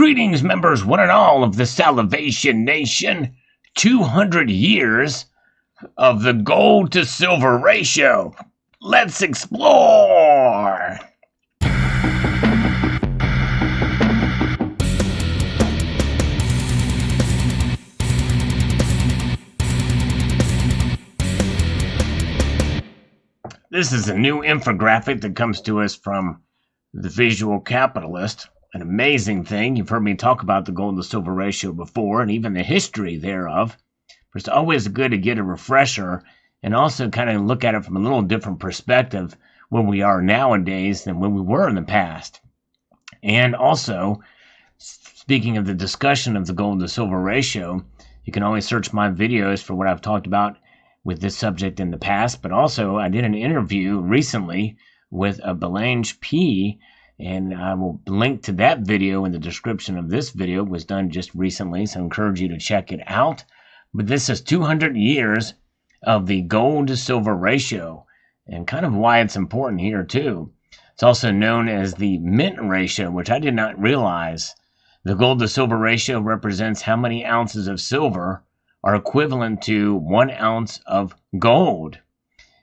Greetings, members, one and all of the Salivation Nation. 200 years of the gold to silver ratio. Let's explore. This is a new infographic that comes to us from the Visual Capitalist. An amazing thing. You've heard me talk about the gold to silver ratio before and even the history thereof. But it's always good to get a refresher and also kind of look at it from a little different perspective where we are nowadays than when we were in the past. And also, speaking of the discussion of the gold to silver ratio, you can always search my videos for what I've talked about with this subject in the past. But also, I did an interview recently with a Belange P, and I will link to that video in the description of this video. It was done just recently, so I encourage you to check it out. But this is 200 years of the gold to silver ratio, and kind of why it's important here too. It's also known as the mint ratio, which I did not realize. The gold to silver ratio represents how many ounces of silver are equivalent to 1 ounce of gold.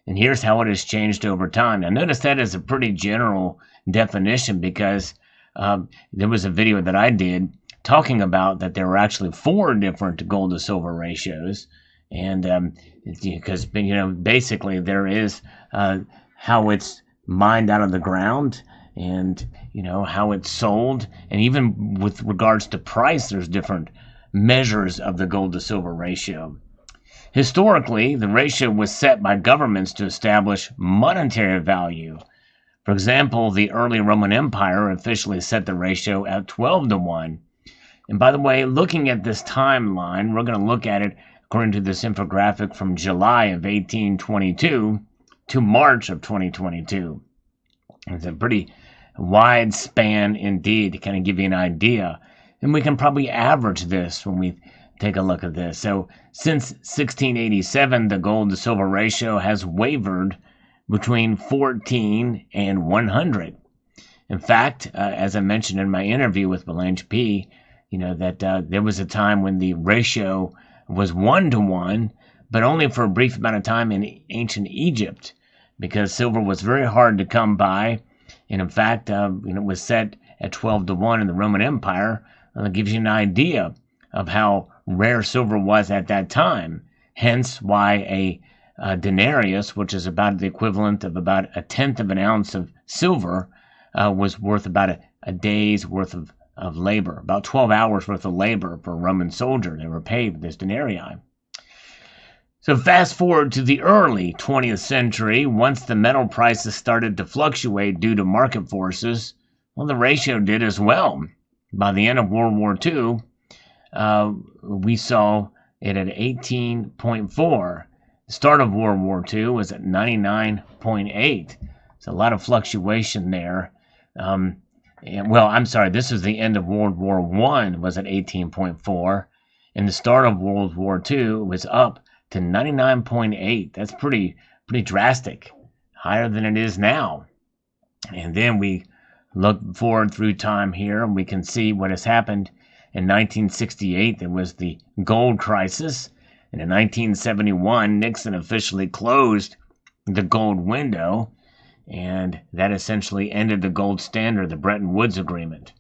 And here's how it has changed over time. Now notice that is a pretty general definition because there was a video that I did talking about that there were actually 4 different gold to silver ratios. And because, basically there is how it's mined out of the ground and, how it's sold. And even with regards to price, there's different measures of the gold to silver ratio. Historically, the ratio was set by governments to establish monetary value. For example, the early Roman Empire officially set the ratio at 12 to 1. And by the way, looking at this timeline, we're going to look at it according to this infographic from July of 1822 to March of 2022. It's a pretty wide span indeed to kind of give you an idea. And we can probably average this when we take a look at this. So since 1687, the gold to silver ratio has wavered between 14 and 100. In fact, as I mentioned in my interview with Belange P, that there was a time when the ratio was 1 to 1, but only for a brief amount of time in ancient Egypt, because silver was very hard to come by. And in fact, it was set at 12 to 1 in the Roman Empire. It gives you an idea of how rare silver was at that time. Hence why a denarius, which is about the equivalent of about 1/10 of an ounce of silver, was worth about a day's worth of labor, about 12 hours worth of labor for a Roman soldier. They were paid with this denarii. So fast forward to the early 20th century, once the metal prices started to fluctuate due to market forces, well, the ratio did as well. By the end of World War II, we saw it at 18.4. The start of World War II was at 99.8. So a lot of fluctuation there. This is the end of World War I was at 18.4. And the start of World War II was up to 99.8. That's pretty drastic, higher than it is now. And then we look forward through time here, and we can see what has happened. In 1968, there was the gold crisis. And in 1971, Nixon officially closed the gold window, and that essentially ended the gold standard, the Bretton Woods Agreement.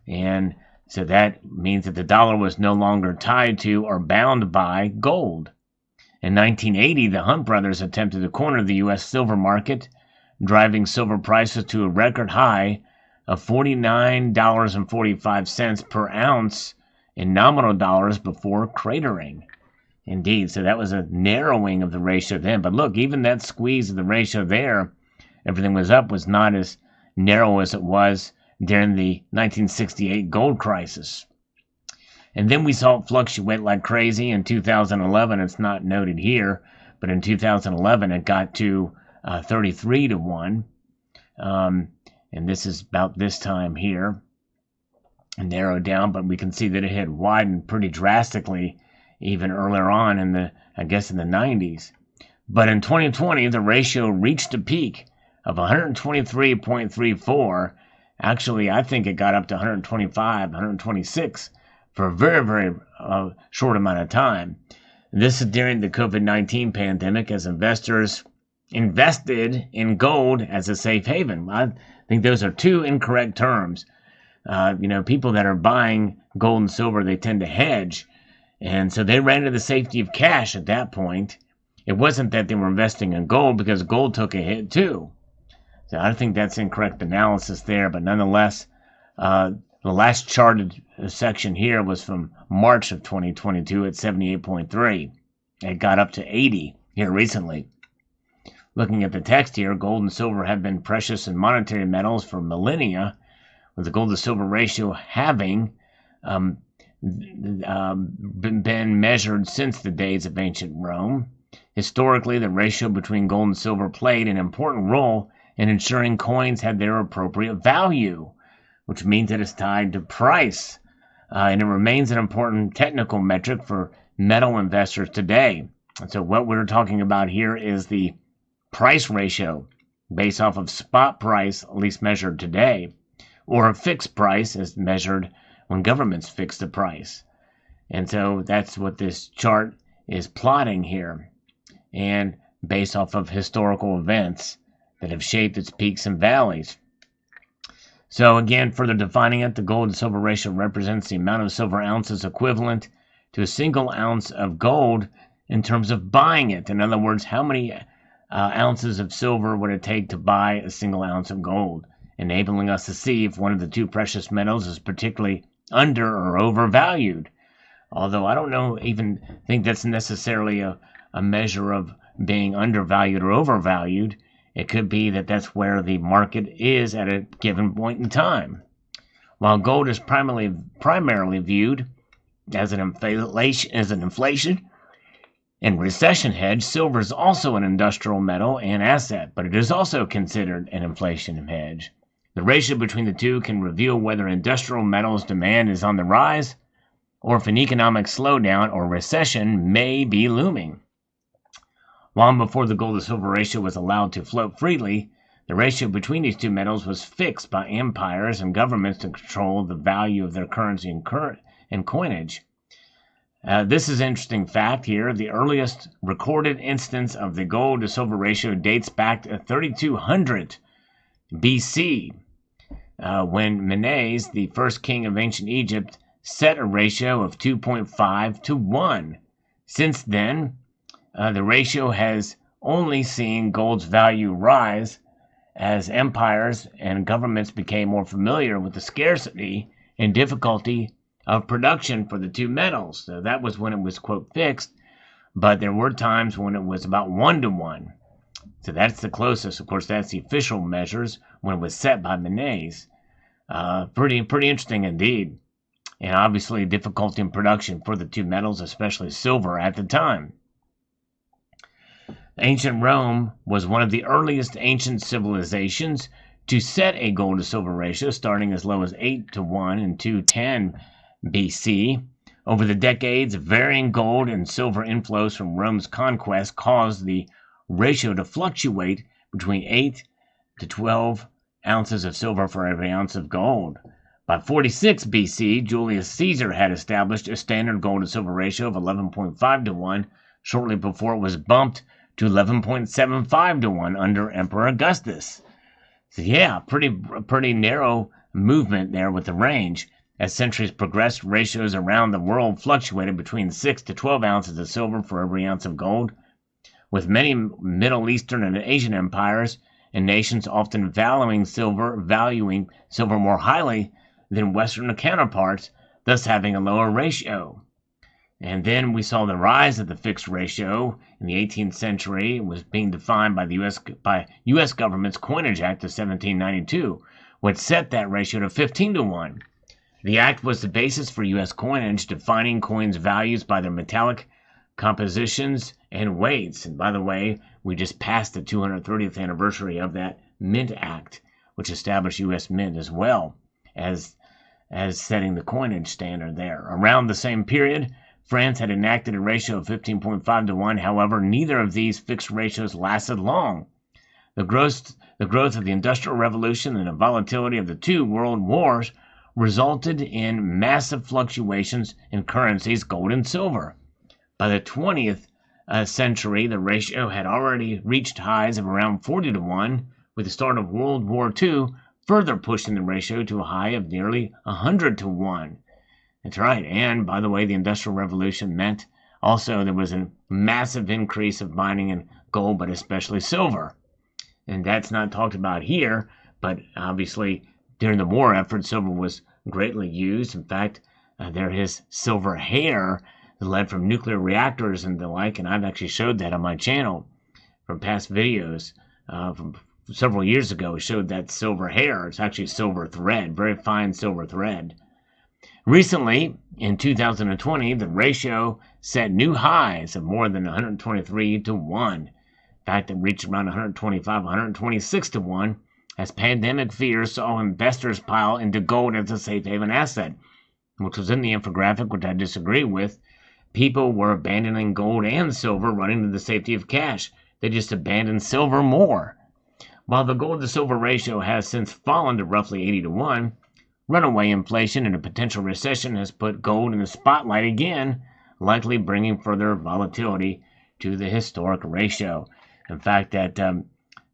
And so that means that the dollar was no longer tied to or bound by gold. In 1980, the Hunt brothers attempted to corner the U.S. silver market, driving silver prices to a record high of $49.45 per ounce in nominal dollars before cratering. Indeed, so that was a narrowing of the ratio then. But look, even that squeeze of the ratio there, everything was up, was not as narrow as it was during the 1968 gold crisis. And then we saw it fluctuate like crazy in 2011. It's not noted here, but in 2011 it got to 33 to 1. And this is about this time here, narrowed down, but we can see that it had widened pretty drastically even earlier on in the 90s. But in 2020, the ratio reached a peak of 123.34 Actually, I think it got up to 125, 126 for a very, very short amount of time. This is during the COVID-19 pandemic as investors invested in gold as a safe haven. I think those are two incorrect terms. People that are buying gold and silver, they tend to hedge. And so they ran to the safety of cash at that point. It wasn't that they were investing in gold because gold took a hit too. So I think that's incorrect analysis there. But nonetheless, the last charted section here was from March of 2022 at 78.3. It got up to 80 here recently. Looking at the text here, gold and silver have been precious and monetary metals for millennia, with the gold to silver ratio having been measured since the days of ancient Rome. Historically, the ratio between gold and silver played an important role in ensuring coins had their appropriate value, which means that it's tied to price, and it remains an important technical metric for metal investors today. And so what we're talking about here is the price ratio based off of spot price, at least measured today, or a fixed price as measured when governments fix the price. And so that's what this chart is plotting here, and based off of historical events that have shaped its peaks and valleys. So again, further defining it, the gold to silver ratio represents the amount of silver ounces equivalent to a single ounce of gold in terms of buying it. In other words, how many ounces of silver would it take to buy a single ounce of gold, enabling us to see if one of the two precious metals is particularly under or overvalued. Although I don't even think that's necessarily a measure of being undervalued or overvalued. It could be that that's where the market is at a given point in time. While gold is primarily viewed as an inflation and recession hedge, silver is also an industrial metal and asset, but it is also considered an inflation hedge. The ratio between the two can reveal whether industrial metals demand is on the rise or if an economic slowdown or recession may be looming. Long before the gold to silver ratio was allowed to float freely, the ratio between these two metals was fixed by empires and governments to control the value of their currency and coinage. This is an interesting fact here. The earliest recorded instance of the gold to silver ratio dates back to 3200 BC, when Menes, the first king of ancient Egypt, set a ratio of 2.5 to 1. Since then, the ratio has only seen gold's value rise as empires and governments became more familiar with the scarcity and difficulty of production for the two metals. So that was when it was, quote, fixed, but there were times when it was about 1 to 1. So that's the closest. Of course, that's the official measures when it was set by Menes. Pretty interesting indeed. And obviously difficulty in production for the two metals, especially silver at the time. Ancient Rome was one of the earliest ancient civilizations to set a gold to silver ratio, starting as low as 8 to 1 in 210 BC. Over the decades, varying gold and silver inflows from Rome's conquest caused the ratio to fluctuate between 8 to 12 ounces of silver for every ounce of gold. By 46 BC, Julius Caesar had established a standard gold to silver ratio of 11.5 to 1, shortly before it was bumped to 11.75 to 1 under Emperor Augustus. So yeah, pretty narrow movement there with the range. As centuries progressed, ratios around the world fluctuated between 6 to 12 ounces of silver for every ounce of gold, with many Middle Eastern and Asian empires and nations often valuing silver more highly than Western counterparts, thus having a lower ratio. And then we saw the rise of the fixed ratio in the 18th century. It was being defined by the U.S. government's Coinage Act of 1792, which set that ratio to 15 to 1. The act was the basis for U.S. coinage, defining coins' values by their metallic compositions and weights. And by the way, we just passed the 230th anniversary of that Mint Act, which established U.S. Mint as well as setting the coinage standard there. Around the same period, France had enacted a ratio of 15.5 to 1. However, neither of these fixed ratios lasted long. The growth of the Industrial Revolution and the volatility of the two world wars resulted in massive fluctuations in currencies, gold and silver. By the 20th century, the ratio had already reached highs of around 40 to 1, with the start of World War II further pushing the ratio to a high of nearly 100 to 1. That's right. And by the way, the Industrial Revolution meant also there was a massive increase of mining in gold, but especially silver. And that's not talked about here, but obviously during the war effort, silver was greatly used. In fact, there is silver hair that led from nuclear reactors and the like, and I've actually showed that on my channel from past videos from several years ago. Showed that silver hair. It's actually silver thread, very fine silver thread. Recently, in 2020, the ratio set new highs of more than 123 to 1. In fact, it reached around 125, 126 to 1 as pandemic fears saw investors pile into gold as a safe haven asset, which was in the infographic, which I disagree with. People were abandoning gold and silver, running to the safety of cash. They just abandoned silver more. While the gold to silver ratio has since fallen to roughly 80 to 1, runaway inflation and a potential recession has put gold in the spotlight again, likely bringing further volatility to the historic ratio. In fact, that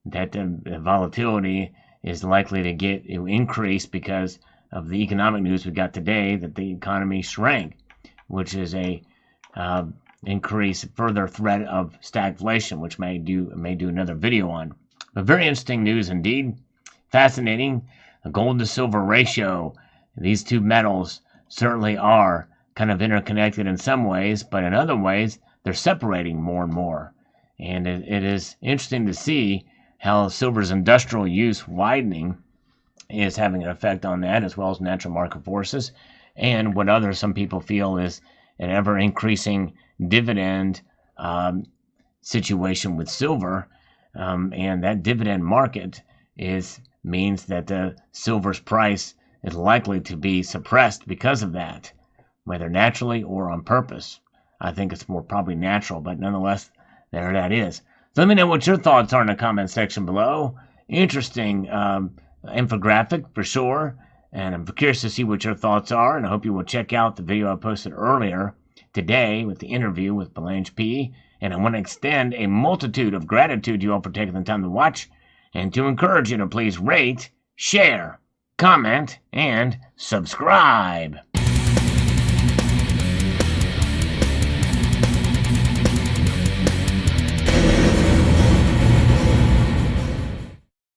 volatility is likely to increase because of the economic news we got today that the economy shrank, which is a further threat of stagflation, which may do another video on. But very interesting news indeed. Fascinating. The gold to silver ratio. These two metals certainly are kind of interconnected in some ways, but in other ways they're separating more and more. And it is interesting to see how silver's industrial use widening is having an effect on that, as well as natural market forces, and what some people feel is an ever increasing dividend situation with silver, and that dividend market means that the silver's price is likely to be suppressed because of that, whether naturally or on purpose. I think it's more probably natural, but nonetheless, there that is. So let me know what your thoughts are in the comment section below. Interesting infographic for sure, and I'm curious to see what your thoughts are, and I hope you will check out the video I posted earlier today with the interview with Belange P. And I want to extend a multitude of gratitude to you all for taking the time to watch, and to encourage you to please rate, share, comment, and subscribe.